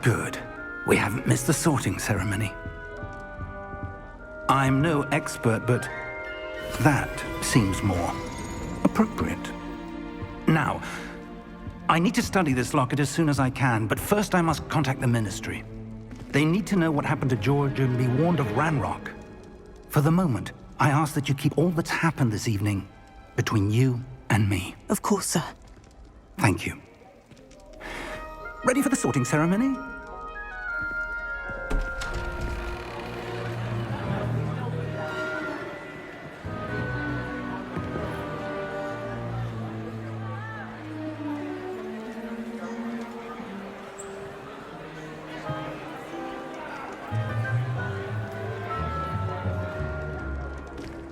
Good. We haven't missed the sorting ceremony. I'm no expert, but that seems more appropriate. Now, I need to study this locket as soon as I can, but first I must contact the Ministry. They need to know what happened to George and be warned of Ranrock. For the moment, I ask that you keep all that's happened this evening between you and me. Of course, sir. Thank you. Ready for the sorting ceremony?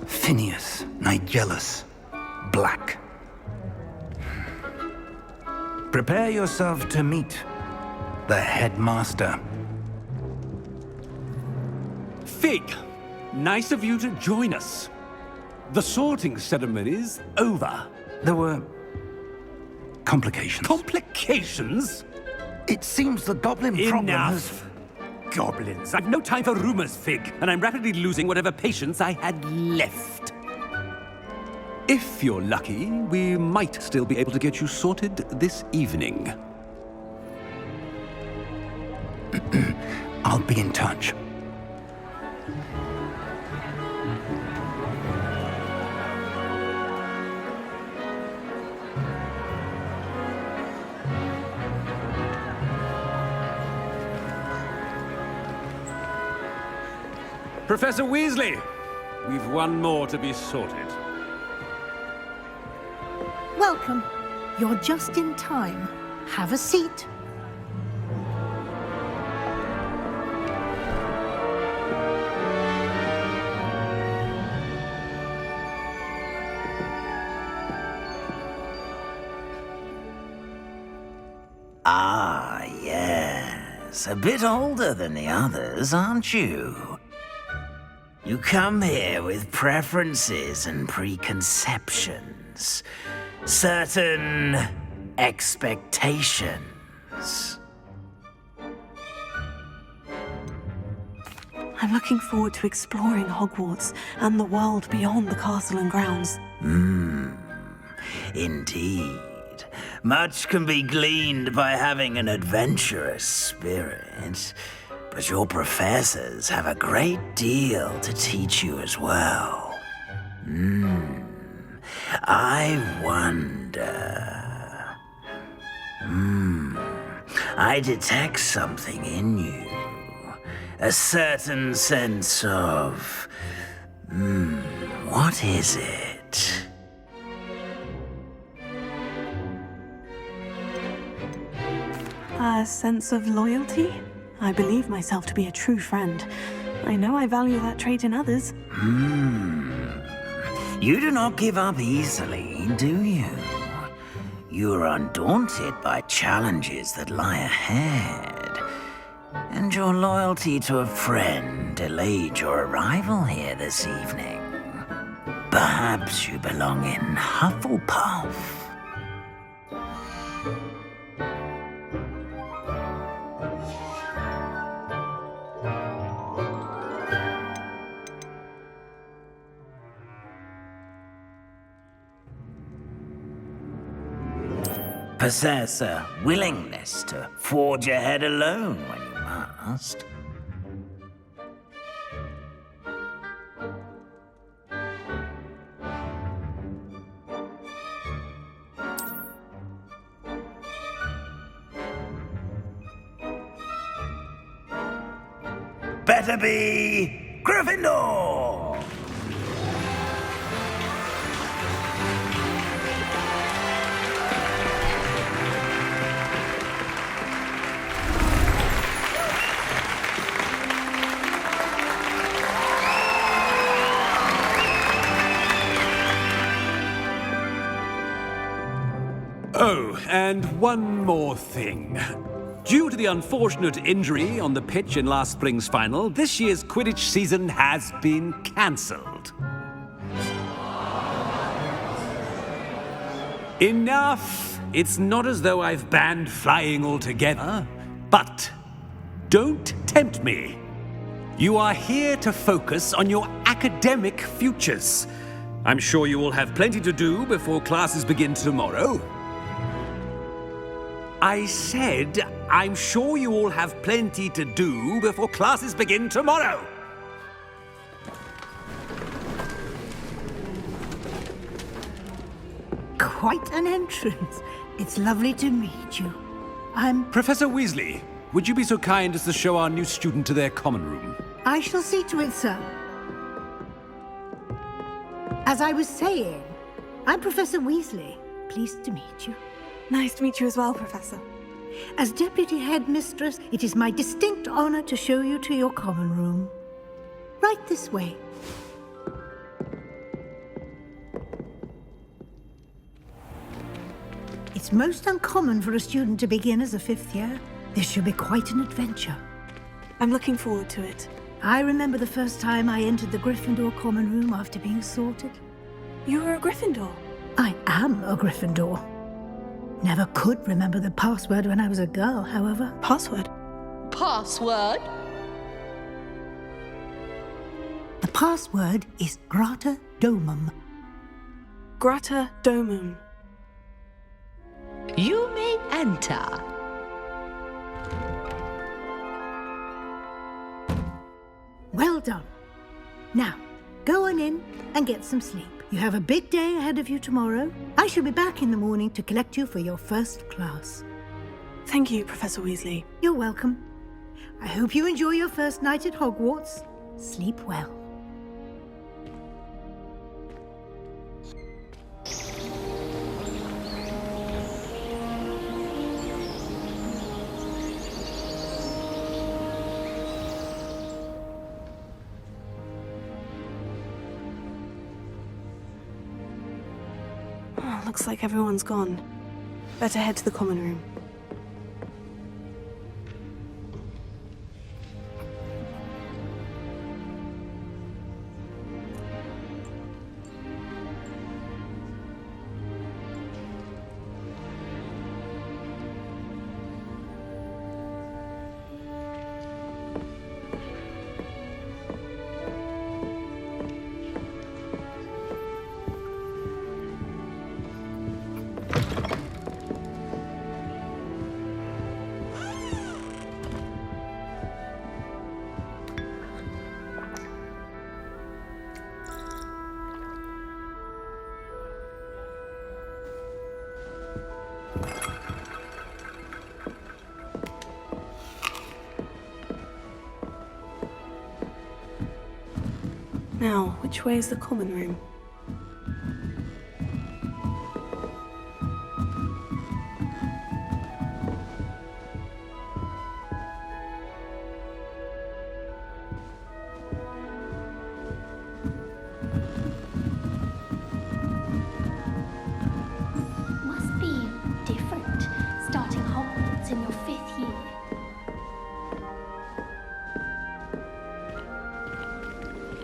Phineas, Nigellus, Black. Prepare yourself to meet the headmaster. Fig, nice of you to join us. The sorting ceremony's over. There were complications. Complications? It seems the goblin problem has... Enough! Goblins. I've no time for rumors, Fig, and I'm rapidly losing whatever patience I had left. If you're lucky, we might still be able to get you sorted this evening. I'll be in touch. Professor Weasley, we've one more to be sorted. Welcome. You're just in time. Have a seat. Ah, yes. A bit older than the others, aren't you? You come here with preferences and preconceptions. Certain expectations. I'm looking forward to exploring Hogwarts and the world beyond the castle and grounds. Indeed. Much can be gleaned by having an adventurous spirit, but your professors have a great deal to teach you as well. I wonder... I detect something in you. A certain sense of... what is it? A sense of loyalty? I believe myself to be a true friend. I know I value that trait in others. You do not give up easily, do you? You are undaunted by challenges that lie ahead. And your loyalty to a friend delayed your arrival here this evening. Perhaps you belong in Hufflepuff. Possess a willingness to forge ahead alone when you must. Better be Gryffindor! Oh, and one more thing. Due to the unfortunate injury on the pitch in last spring's final, this year's Quidditch season has been cancelled. Enough! It's not as though I've banned flying altogether, but Don't tempt me. You are here to focus on your academic futures. I'm sure you will have plenty to do before classes begin tomorrow. I said, I'm sure you all have plenty to do before classes begin tomorrow. Quite an entrance. It's lovely to meet you. Professor Weasley, would you be so kind as to show our new student to their common room? I shall see to it, sir. As I was saying, I'm Professor Weasley. Pleased to meet you. Nice to meet you as well, Professor. As Deputy Headmistress, it is my distinct honor to show you to your common room. Right this way. It's most uncommon for a student to begin as a fifth year. This should be quite an adventure. I'm looking forward to it. I remember the first time I entered the Gryffindor common room after being sorted. You were a Gryffindor? I am a Gryffindor. Never could remember the password when I was a girl, however. Password? Password? The password is Grata Domum. Grata Domum. You may enter. Well done. Now, go on in and get some sleep. You have a big day ahead of you tomorrow. I shall be back in the morning to collect you for your first class. Thank you, Professor Weasley. You're welcome. I hope you enjoy your first night at Hogwarts. Sleep well. Oh, looks like everyone's gone. Better head to the common room. Now, which way is the common room? Must be different, starting Hogwarts in your 5th year.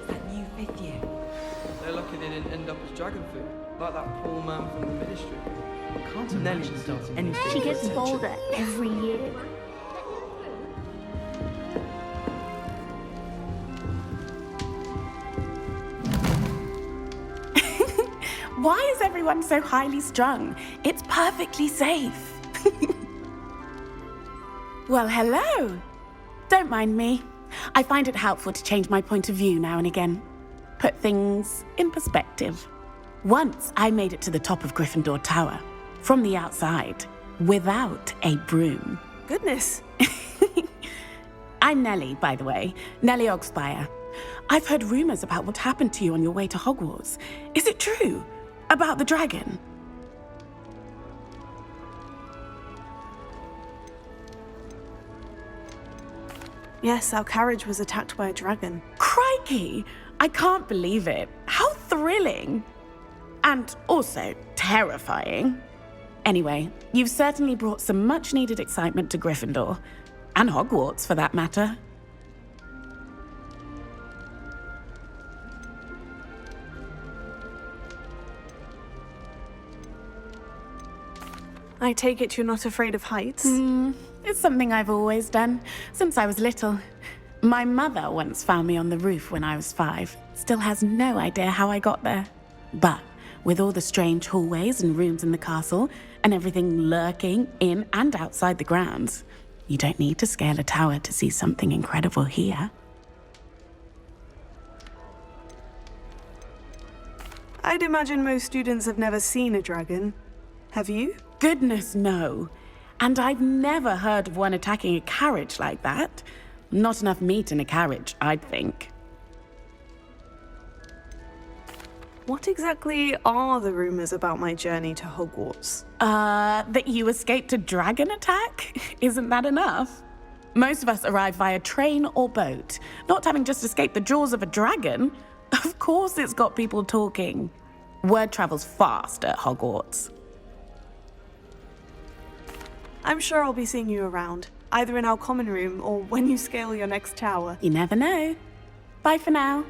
That new 5th year. They're lucky they didn't end up as dragon food, like that poor man from the ministry. Can't imagine starting anything. She gets attention. bolder every year. Why is everyone so highly strung? It's perfectly safe. Well, hello. Don't mind me. I find it helpful to change my point of view now and again. Put things in perspective. Once I made it to the top of Gryffindor Tower, from the outside, without a broom. Goodness. I'm Nellie, by the way. Nellie Ogspire. I've heard rumors about what happened to you on your way to Hogwarts. Is it true? About the dragon? Yes, our carriage was attacked by a dragon. Crikey! I can't believe it. How thrilling! And also terrifying. Anyway, you've certainly brought some much-needed excitement to Gryffindor. And Hogwarts, for that matter. I take it you're not afraid of heights? It's something I've always done, since I was little. My mother once found me on the roof when I was 5. Still has no idea how I got there. But with all the strange hallways and rooms in the castle, and everything lurking in and outside the grounds, you don't need to scale a tower to see something incredible here. I'd imagine most students have never seen a dragon. Have you? Goodness, no. And I've never heard of one attacking a carriage like that. Not enough meat in a carriage, I'd think. What exactly are the rumors about my journey to Hogwarts? That you escaped a dragon attack? Isn't that enough? Most of us arrive via train or boat, not having just escaped the jaws of a dragon. Of course it's got people talking. Word travels fast at Hogwarts. I'm sure I'll be seeing you around, either in our common room or when you scale your next tower. You never know. Bye for now.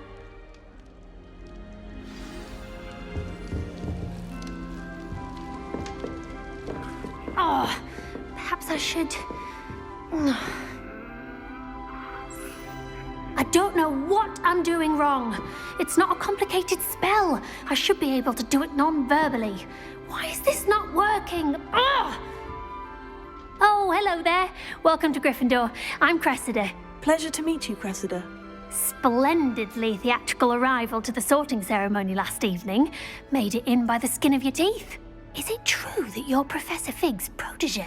Oh, perhaps I should. I don't know what I'm doing wrong. It's not a complicated spell. I should be able to do it non-verbally. Why is this not working? Ugh! Oh, hello there. Welcome to Gryffindor. I'm Cressida. Pleasure to meet you, Cressida. Splendidly theatrical arrival to the sorting ceremony last evening. Made it in by the skin of your teeth. Is it true that you're Professor Fig's protege?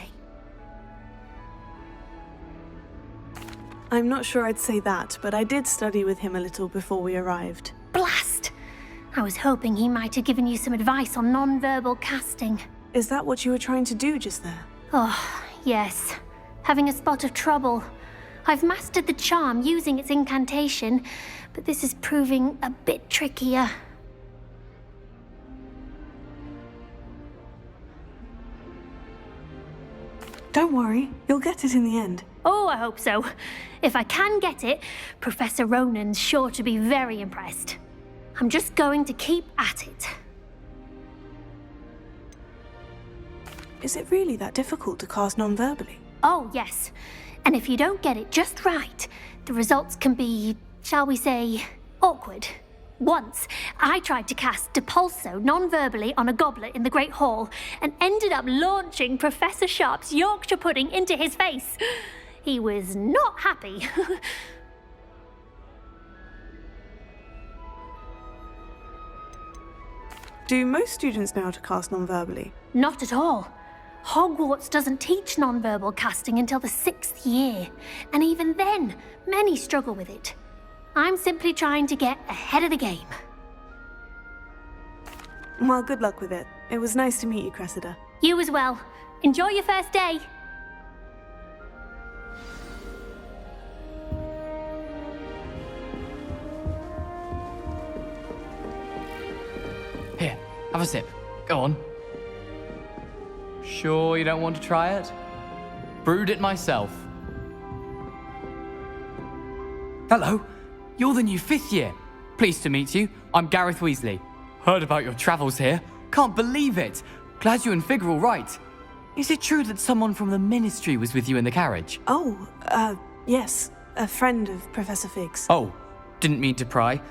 I'm not sure I'd say that, but I did study with him a little before we arrived. Blast! I was hoping he might have given you some advice on non-verbal casting. Is that what you were trying to do just there? Oh, yes. Having a spot of trouble. I've mastered the charm using its incantation, but this is proving a bit trickier. Don't worry, you'll get it in the end. Oh, I hope so. If I can get it, Professor Ronan's sure to be very impressed. I'm just going to keep at it. Is it really that difficult to cast non-verbally? Oh, yes. And if you don't get it just right, the results can be, shall we say, awkward. Once, I tried to cast Depulso non-verbally on a goblet in the Great Hall and ended up launching Professor Sharp's Yorkshire pudding into his face. He was not happy. Do most students know how to cast non-verbally? Not at all. Hogwarts doesn't teach non-verbal casting until the 6th year, and even then, many struggle with it. I'm simply trying to get ahead of the game. Well, good luck with it. It was nice to meet you, Cressida. You as well. Enjoy your first day. Here, have a sip. Go on. Sure you don't want to try it? Brewed it myself. Hello, you're the new 5th year. Pleased to meet you. I'm Gareth Weasley. Heard about your travels here. Can't believe it. Glad you and Fig are all right. Is it true that someone from the Ministry was with you in the carriage? Oh, yes. A friend of Professor Fig's. Oh, didn't mean to pry.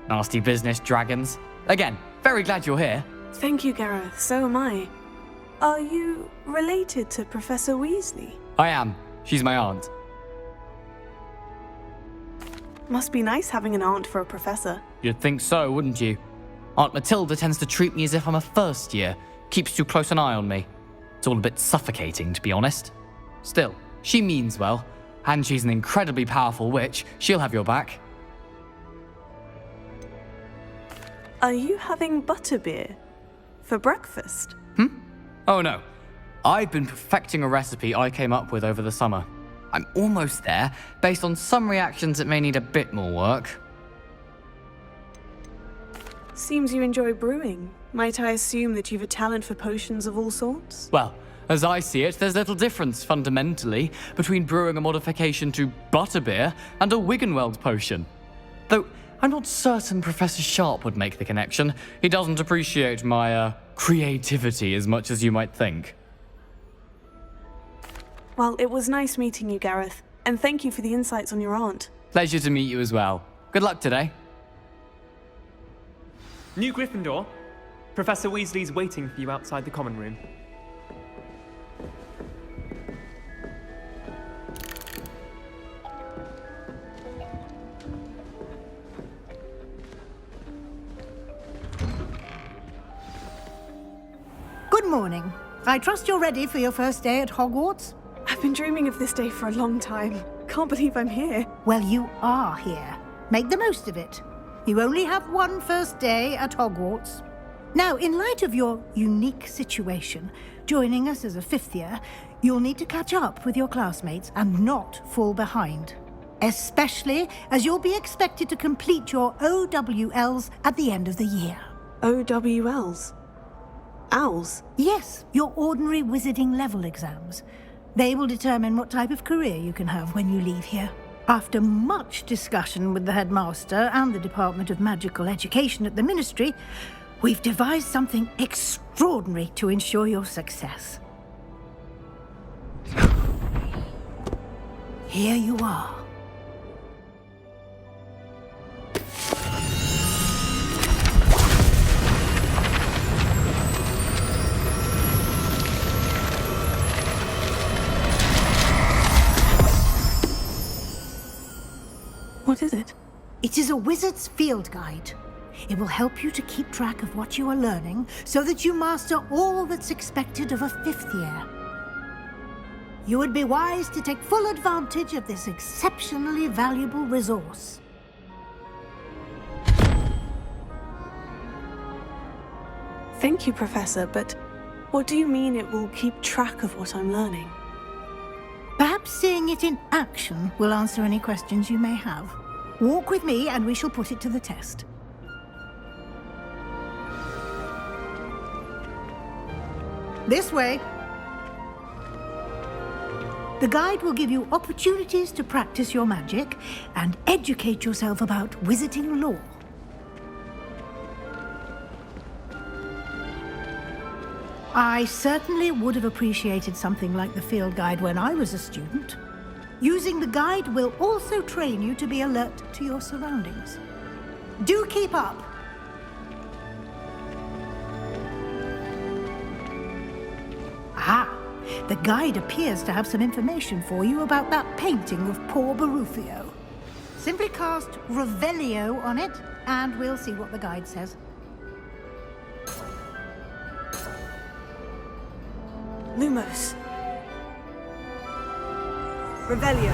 Nasty business, dragons. Again, very glad you're here. Thank you, Gareth. So am I. Are you related to Professor Weasley? I am. She's my aunt. Must be nice having an aunt for a professor. You'd think so, wouldn't you? Aunt Matilda tends to treat me as if I'm a first year. Keeps too close an eye on me. It's all a bit suffocating, to be honest. Still, she means well. And she's an incredibly powerful witch. She'll have your back. Are you having butterbeer for breakfast? Oh no. I've been perfecting a recipe I came up with over the summer. I'm almost there. Based on some reactions, it may need a bit more work. Seems you enjoy brewing. Might I assume that you've a talent for potions of all sorts? Well, as I see it, there's little difference, fundamentally, between brewing a modification to butterbeer and a Wiggenweld potion. Though, I'm not certain Professor Sharp would make the connection. He doesn't appreciate my, creativity as much as you might think. Well, it was nice meeting you, Gareth. And thank you for the insights on your aunt. Pleasure to meet you as well. Good luck today. New Gryffindor. Professor Weasley's waiting for you outside the common room. Good morning. I trust you're ready for your first day at Hogwarts? I've been dreaming of this day for a long time. Can't believe I'm here. Well, you are here. Make the most of it. You only have one first day at Hogwarts. Now, in light of your unique situation, joining us as a fifth year, you'll need to catch up with your classmates and not fall behind. Especially as you'll be expected to complete your OWLs at the end of the year. OWLs? Owls? Yes, your ordinary wizarding level exams. They will determine what type of career you can have when you leave here. After much discussion with the headmaster and the Department of Magical Education at the Ministry, we've devised something extraordinary to ensure your success. Here you are. What is it? It is a wizard's field guide. It will help you to keep track of what you are learning so that you master all that's expected of a fifth year. You would be wise to take full advantage of this exceptionally valuable resource. Thank you, Professor, but what do you mean it will keep track of what I'm learning? Perhaps seeing it in action will answer any questions you may have. Walk with me and we shall put it to the test. This way. The guide will give you opportunities to practice your magic and educate yourself about wizarding lore. I certainly would have appreciated something like the field guide when I was a student. Using the guide will also train you to be alert to your surroundings. Do keep up! Ah, the guide appears to have some information for you about that painting of poor Barufio. Simply cast Revelio on it, and we'll see what the guide says. Lumos. Revelio.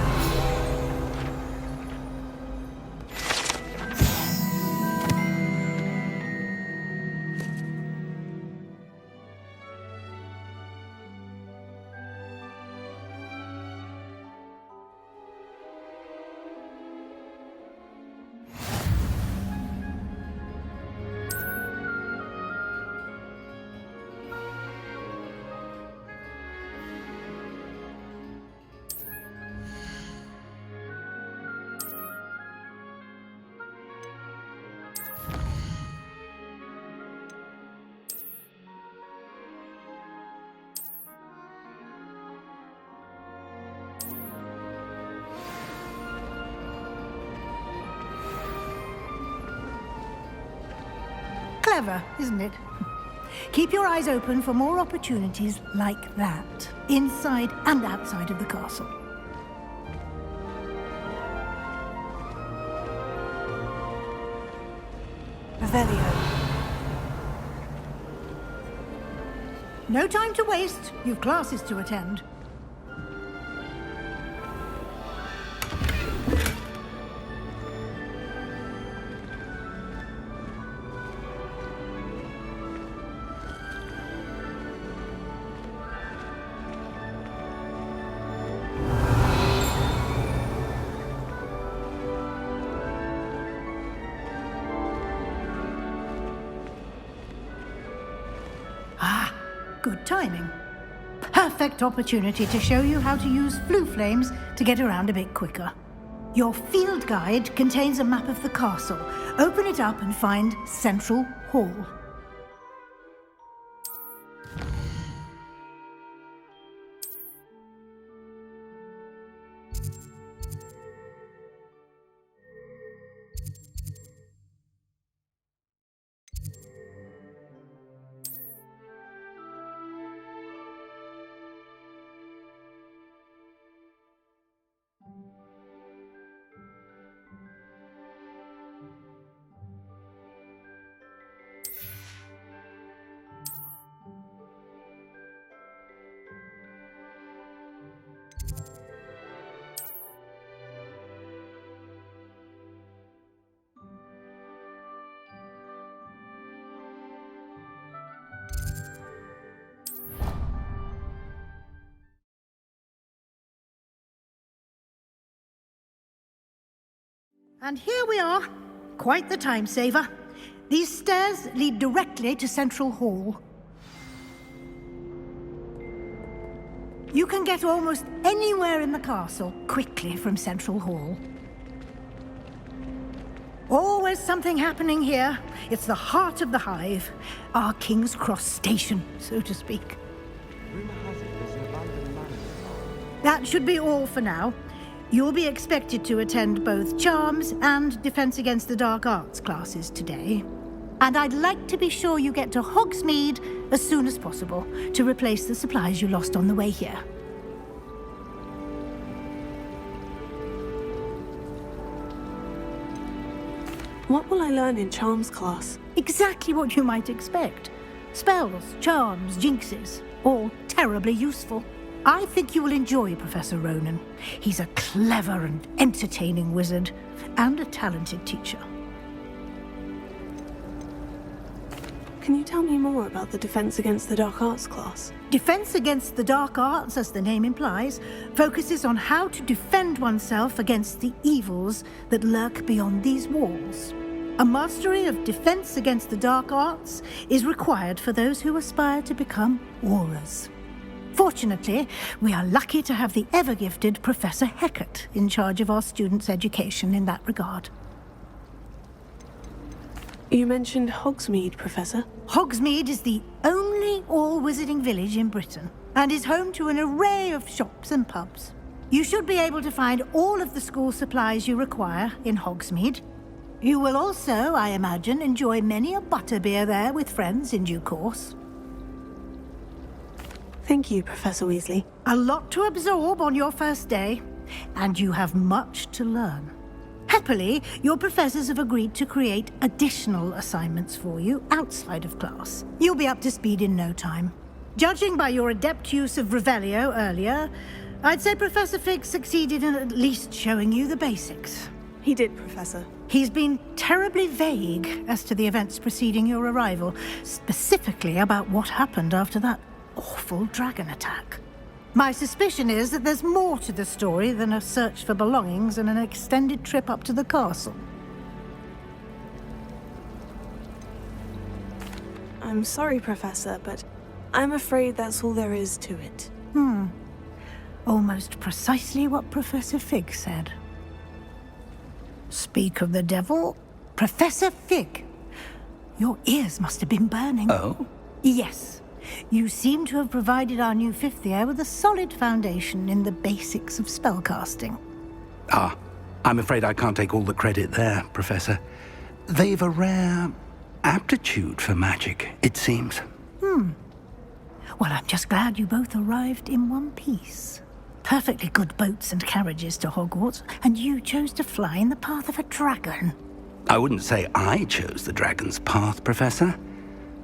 Clever, isn't it? Keep your eyes open for more opportunities like that, inside and outside of the castle. Revelio. No time to waste. You've classes to attend. Good timing. Perfect opportunity to show you how to use flue flames to get around a bit quicker. Your field guide contains a map of the castle. Open it up and find Central Hall. And here we are. Quite the time saver. These stairs lead directly to Central Hall. You can get almost anywhere in the castle quickly from Central Hall. Always something happening here. It's the heart of the hive. Our King's Cross station, so to speak. That should be all for now. You'll be expected to attend both Charms and Defense Against the Dark Arts classes today. And I'd like to be sure you get to Hogsmeade as soon as possible to replace the supplies you lost on the way here. What will I learn in Charms class? Exactly what you might expect. Spells, charms, jinxes, all terribly useful. I think you will enjoy Professor Ronan. He's a clever and entertaining wizard, and a talented teacher. Can you tell me more about the Defense Against the Dark Arts class? Defense Against the Dark Arts, as the name implies, focuses on how to defend oneself against the evils that lurk beyond these walls. A mastery of Defense Against the Dark Arts is required for those who aspire to become Aurors. Fortunately, we are lucky to have the ever-gifted Professor Hecat in charge of our students' education in that regard. You mentioned Hogsmeade, Professor. Hogsmeade is the only all-wizarding village in Britain, and is home to an array of shops and pubs. You should be able to find all of the school supplies you require in Hogsmeade. You will also, I imagine, enjoy many a butterbeer there with friends in due course. Thank you, Professor Weasley. A lot to absorb on your first day, and you have much to learn. Happily, your professors have agreed to create additional assignments for you outside of class. You'll be up to speed in no time. Judging by your adept use of Revelio earlier, I'd say Professor Fig succeeded in at least showing you the basics. He did, Professor. He's been terribly vague as to the events preceding your arrival, specifically about what happened after that awful dragon attack. My suspicion is that there's more to the story than a search for belongings and an extended trip up to the castle. I'm sorry, Professor, but I'm afraid that's all there is to it. Almost precisely what Professor Fig said. Speak of the devil, Professor Fig. Your ears must have been burning. Oh? Yes. You seem to have provided our new fifth year with a solid foundation in the basics of spellcasting. Ah, I'm afraid I can't take all the credit there, Professor. They've a rare aptitude for magic, it seems. Well, I'm just glad you both arrived in one piece. Perfectly good boats and carriages to Hogwarts, and you chose to fly in the path of a dragon. I wouldn't say I chose the dragon's path, Professor.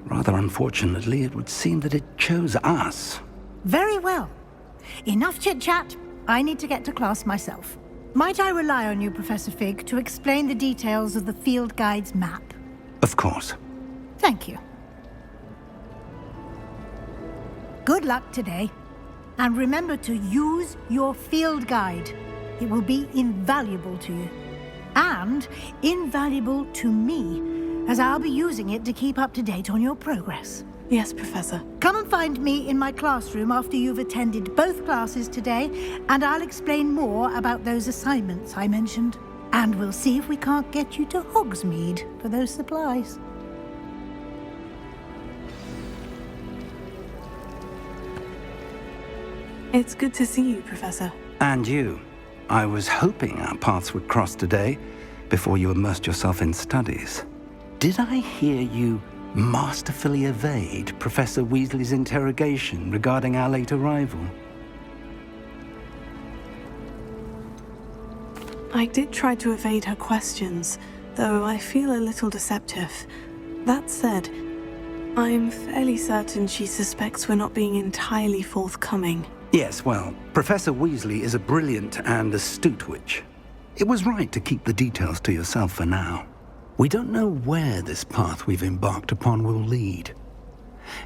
Rather unfortunately, it would seem that it chose us. Very well. Enough chit-chat. I need to get to class myself. Might I rely on you, Professor Fig, to explain the details of the field guide's map? Of course. Thank you. Good luck today. And remember to use your field guide. It will be invaluable to you. And invaluable to me, as I'll be using it to keep up to date on your progress. Yes, Professor. Come and find me in my classroom after you've attended both classes today, and I'll explain more about those assignments I mentioned. And we'll see if we can't get you to Hogsmeade for those supplies. It's good to see you, Professor. And you. I was hoping our paths would cross today, before you immersed yourself in studies. Did I hear you masterfully evade Professor Weasley's interrogation regarding our late arrival? I did try to evade her questions, though I feel a little deceptive. That said, I'm fairly certain she suspects we're not being entirely forthcoming. Yes, well, Professor Weasley is a brilliant and astute witch. It was right to keep the details to yourself for now. We don't know where this path we've embarked upon will lead.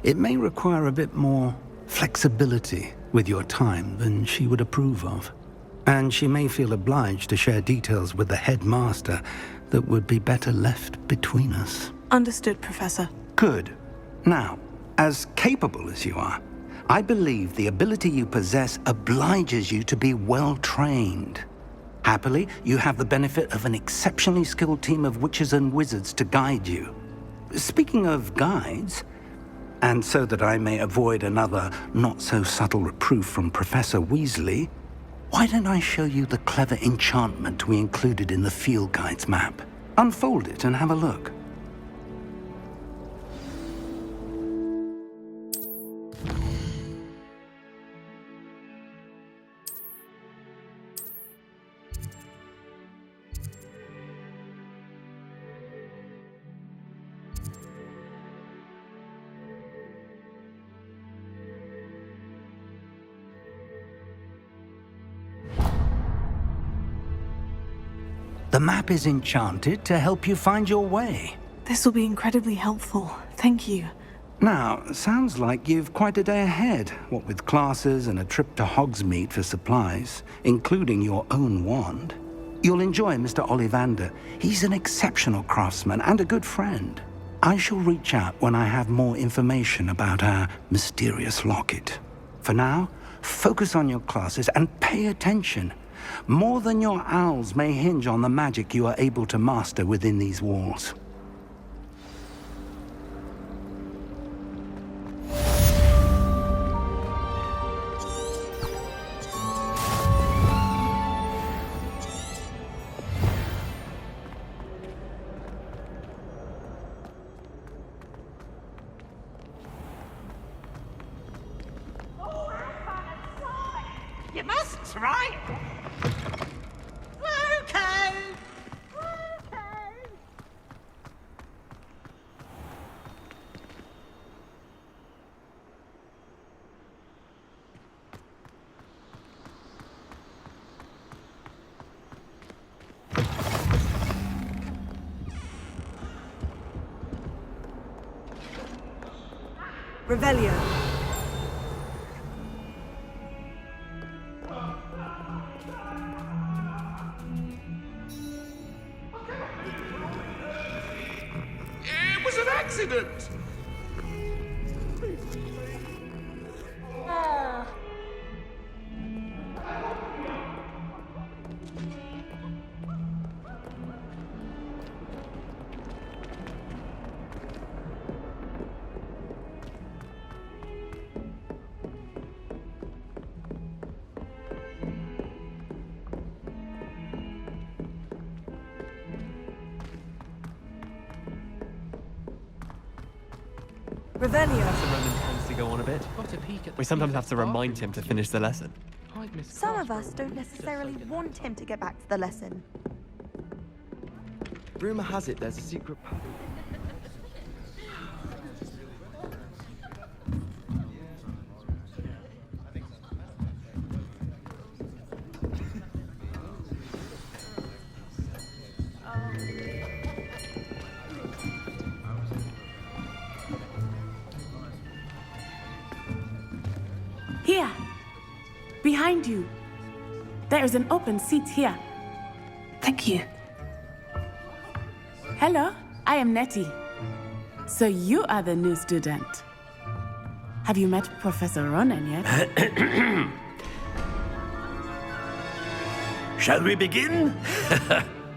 It may require a bit more flexibility with your time than she would approve of. And she may feel obliged to share details with the headmaster that would be better left between us. Understood, Professor. Good. Now, as capable as you are, I believe the ability you possess obliges you to be well trained. Happily, you have the benefit of an exceptionally skilled team of witches and wizards to guide you. Speaking of guides, and so that I may avoid another not-so-subtle reproof from Professor Weasley, why don't I show you the clever enchantment we included in the field guide's map? Unfold it and have a look. The map is enchanted to help you find your way. This will be incredibly helpful. Thank you. Now, sounds like you've quite a day ahead, what with classes and a trip to Hogsmeade for supplies, including your own wand. You'll enjoy Mr. Ollivander. He's an exceptional craftsman and a good friend. I shall reach out when I have more information about our mysterious locket. For now, focus on your classes and pay attention. More than your owls may hinge on the magic you are able to master within these walls. You must try it. Okay. Revelio. It was an accident! Revelio. Professor Ronan tends to go on a bit. We sometimes have to remind him to finish the lesson. Some of us don't necessarily want him to get back to the lesson. Rumor has it there's a secret path. Here! Behind you! There is an open seat here. Thank you. Hello, I am Nettie. So you are the new student. Have you met Professor Ronan yet? Shall we begin?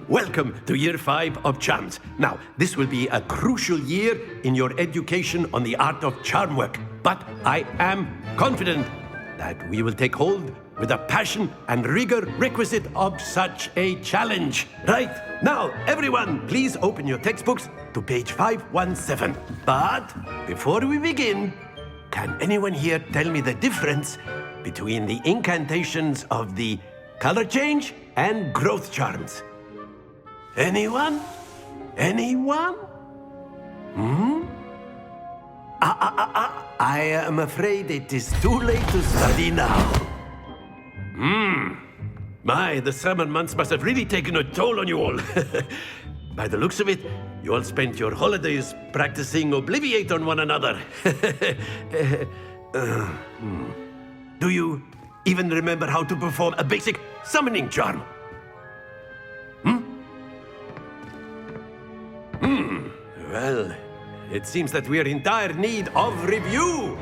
Welcome to Year 5 of Charms. Now, this will be a crucial year in your education on the art of charm work. But I am confident that we will take hold with the passion and rigor requisite of such a challenge. Right, now, everyone, please open your textbooks to page 517. But before we begin, can anyone here tell me the difference between the incantations of the color change and growth charms? Anyone? Anyone? I am afraid it is too late to study now. My, the summer months must have really taken a toll on you all. By the looks of it, you all spent your holidays practicing Obliviate on one another. Do you even remember how to perform a basic summoning charm. Well, it seems that we are in dire need of review.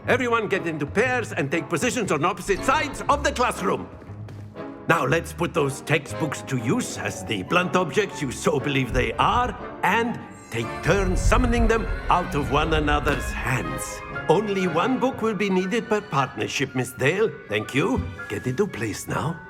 Everyone get into pairs and take positions on opposite sides of the classroom. Now let's put those textbooks to use as the blunt objects you so believe they are, and take turns summoning them out of one another's hands. Only one book will be needed per partnership, Miss Dale. Thank you. Get into place now.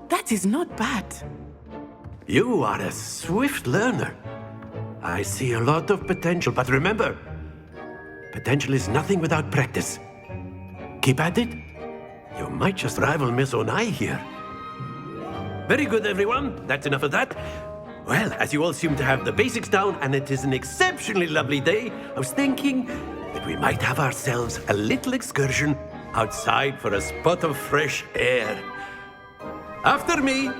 That is not bad. You are a swift learner. I see a lot of potential, but remember, potential is nothing without practice. Keep at it. You might just rival Miss Onai here. Very good, everyone. That's enough of that. Well, as you all seem to have the basics down, and it is an exceptionally lovely day, I was thinking that we might have ourselves a little excursion outside for a spot of fresh air. After me.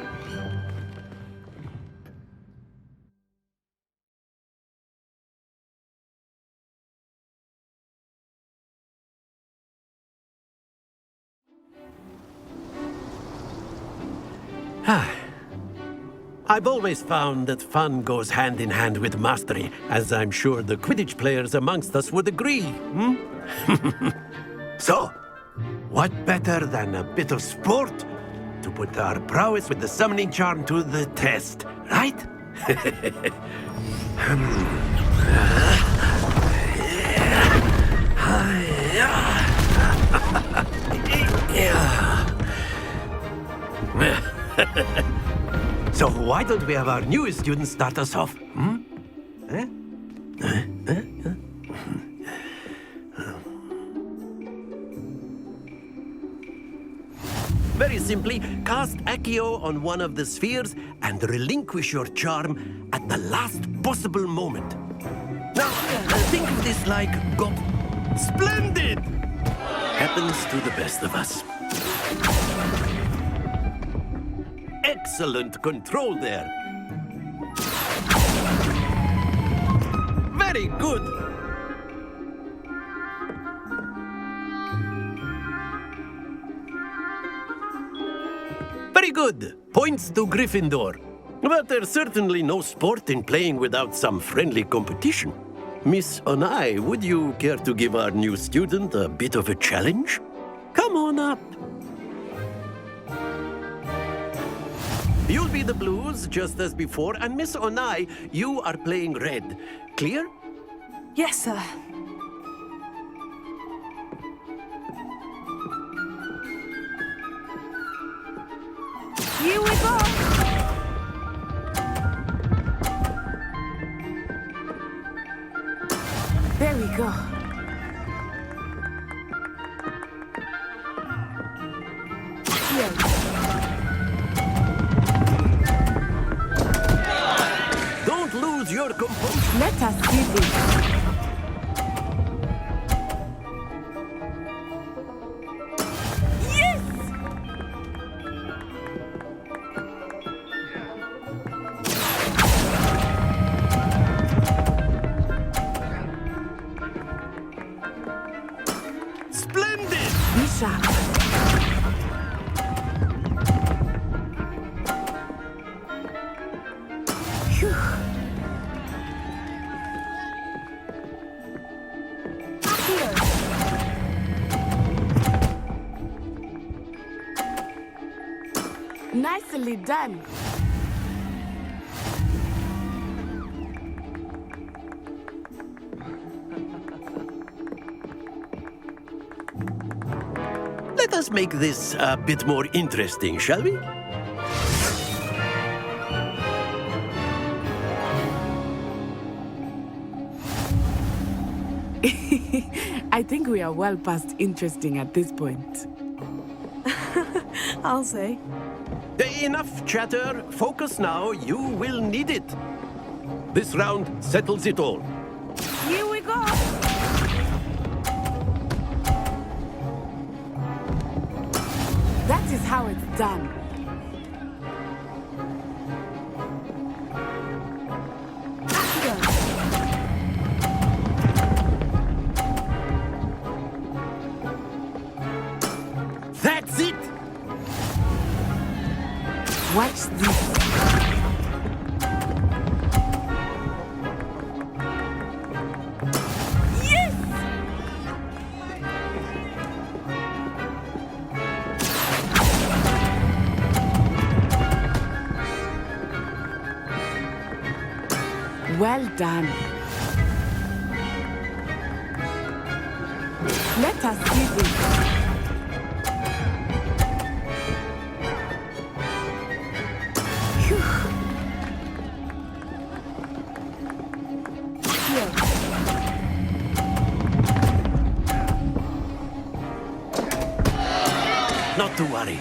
I've always found that fun goes hand in hand with mastery, as I'm sure the Quidditch players amongst us would agree. So, what better than a bit of sport to put our prowess with the summoning charm to the test, right? So why don't we have our newest student start us off? Very simply, cast Accio on one of the spheres and relinquish your charm at the last possible moment. Now, think of this like Splendid! Happens to the best of us. Excellent control there. Very good. Very good. Points to Gryffindor. But there's certainly no sport in playing without some friendly competition. Miss Onai, would you care to give our new student a bit of a challenge? Come on up. You'll be the blues, just as before, and Miss Onai, you are playing red. Clear? Yes, sir. Here we go! There we go. Don't lose your composure. Let us do this. Yes! Splendid! Be sharp. Phew. Nicely done. Let us make this a bit more interesting, shall we? I think we are well past interesting at this point. I'll say. Enough chatter. Focus now. You will need it. This round settles it all. Here we go! That is how it's done. That's it! Watch this. Yes! Well done. Let us see this. Not to worry.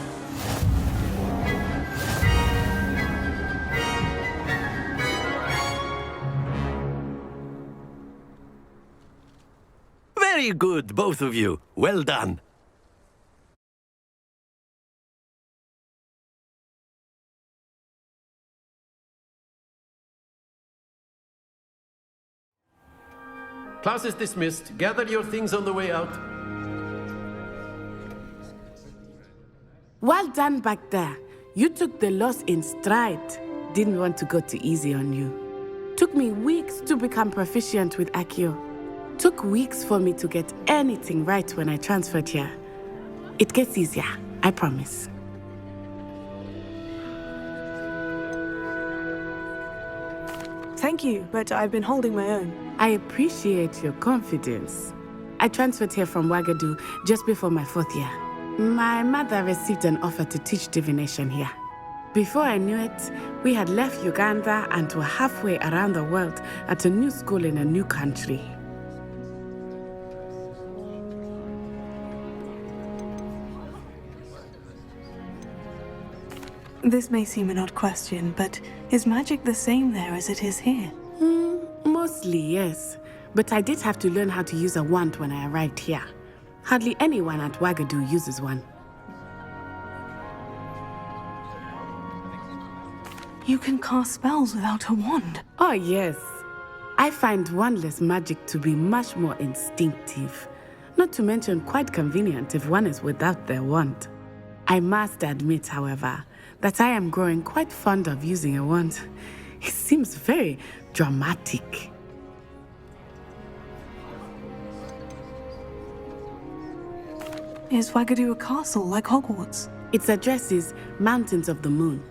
Very good, both of you. Well done. Class is dismissed. Gather your things on the way out. Well done back there. You took the loss in stride. Didn't want to go too easy on you. Took me weeks to become proficient with Accio. Took weeks for me to get anything right when I transferred here. It gets easier, I promise. Thank you, but I've been holding my own. I appreciate your confidence. I transferred here from Wagadu just before my 4th year. My mother received an offer to teach divination here. Before I knew it, we had left Uganda and were halfway around the world at a new school in a new country. This may seem an odd question, but is magic the same there as it is here? Mostly, yes. But I did have to learn how to use a wand when I arrived here. Hardly anyone at Wagadu uses one. You can cast spells without a wand. Oh, yes. I find wandless magic to be much more instinctive. Not to mention quite convenient if one is without their wand. I must admit, however, that I am growing quite fond of using a wand. It seems very dramatic. Is Wagadu a castle like Hogwarts? Its address is Mountains of the Moon.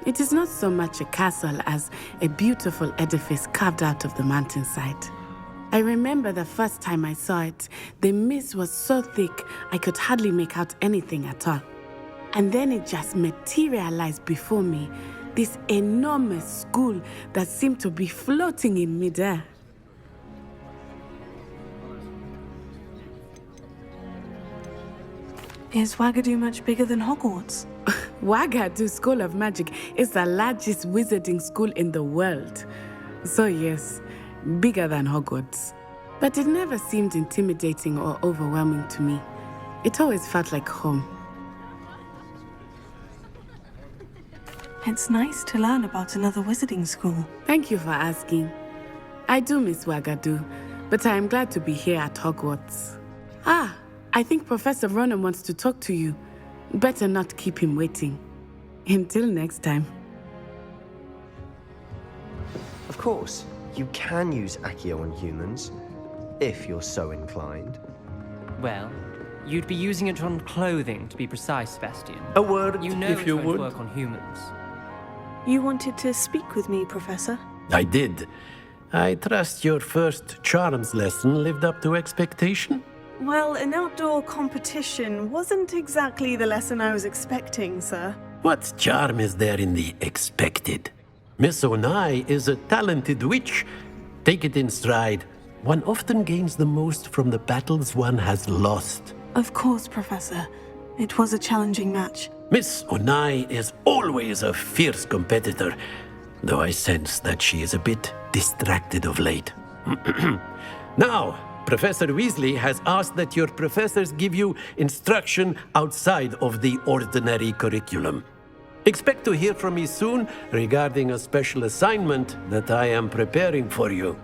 It is not so much a castle as a beautiful edifice carved out of the mountainside. I remember the first time I saw it, the mist was so thick I could hardly make out anything at all. And then it just materialized before me, this enormous school that seemed to be floating in midair. Is Wagadu much bigger than Hogwarts? Wagadu School of Magic is the largest wizarding school in the world. So yes, bigger than Hogwarts. But it never seemed intimidating or overwhelming to me. It always felt like home. It's nice to learn about another wizarding school. Thank you for asking. I do miss Wagadu, but I am glad to be here at Hogwarts. I think Professor Ronan wants to talk to you. Better not keep him waiting. Until next time. Of course, you can use Accio on humans, if you're so inclined. Well, you'd be using it on clothing, to be precise, Sebastian. A word, you know if you it won't would. work on humans. You wanted to speak with me, Professor? I did. I trust your first charms lesson lived up to expectation? Well, an outdoor competition wasn't exactly the lesson I was expecting, sir. What charm is there in the expected? Miss Onai is a talented witch. Take it in stride. One often gains the most from the battles one has lost. Of course, Professor. It was a challenging match. Miss Onai is always a fierce competitor, though I sense that she is a bit distracted of late. Now, Professor Weasley has asked that your professors give you instruction outside of the ordinary curriculum. Expect to hear from me soon regarding a special assignment that I am preparing for you.